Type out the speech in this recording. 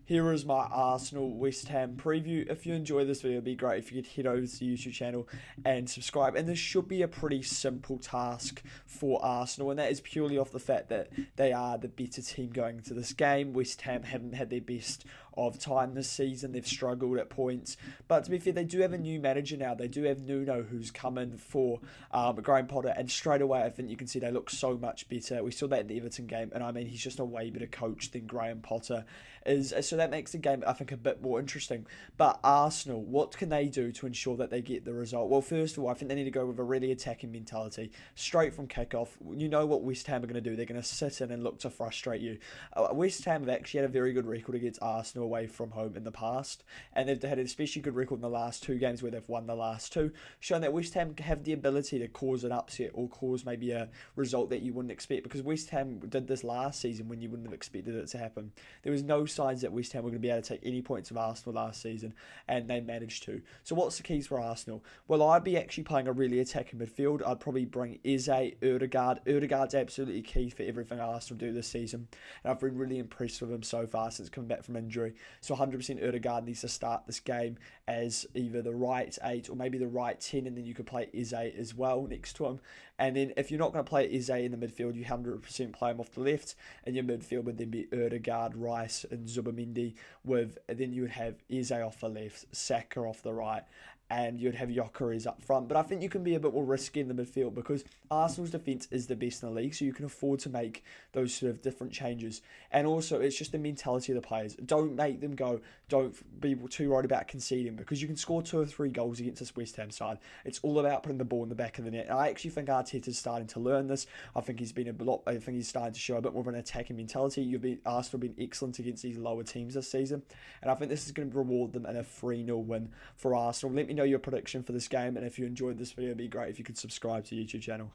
Here is my Arsenal West Ham preview. If you enjoy this video, it'd be great if you could head over to the YouTube channel and subscribe. And this should be a pretty simple task for Arsenal, and that is purely off the fact that they are the better team going into this game. West Ham haven't had their best of time this season. They've struggled at points. But to be fair, they do have a new manager now. They do have Nuno, who's come in for Graham Potter, and straight away I think you can see they look so much better. We saw that in the Everton game, and I mean, he's just a way better coach than Graham Potter is. So that makes the game, I think, a bit more interesting. But Arsenal, what can they do to ensure that they get the result? Well, first of all, I think they need to go with a really attacking mentality straight from kickoff. You know what West Ham are going to do. They're going to sit in and look to frustrate you. West Ham have actually had a very good record against Arsenal away from home in the past, and they've had an especially good record in the last two games where they've won the last two, showing that West Ham have the ability to cause an upset or cause maybe a result that you wouldn't expect, because West Ham did this last season when you wouldn't have expected it to happen. There was no signs that West Ham were going to be able to take any points of Arsenal last season, and they managed to. So what's the keys for Arsenal? Well, I'd be actually playing a really attacking midfield. I'd probably bring Eze, Ødegaard. Ødegaard's absolutely key for everything Arsenal do this season, and I've been really impressed with him so far since coming back from injury. So 100% Ødegaard needs to start this game as either the right 8 or maybe the right 10, and then you could play Eze as well next to him. And then if you're not going to play Eze in the midfield, you 100% play him off the left, and your midfield would then be Ødegaard, Rice and Zubimendi, then you would have Eze off the left, Saka off the right, and you'd have Gyökeres up front. But I think you can be a bit more risky in the midfield because Arsenal's defence is the best in the league, so you can afford to make those sort of different changes. And also, it's just the mentality of the players. Don't make them go, don't be too worried about conceding, because you can score 2 or 3 goals against this West Ham side. It's all about putting the ball in the back of the net. And I actually think Arteta's starting to learn this. I think he's starting to show a bit more of an attacking mentality. Arsenal have been excellent against these lower teams this season, and I think this is going to reward them in a 3-0 win for Arsenal. Let me know your prediction for this game, and if you enjoyed this video, it'd be great if you could subscribe to the YouTube channel.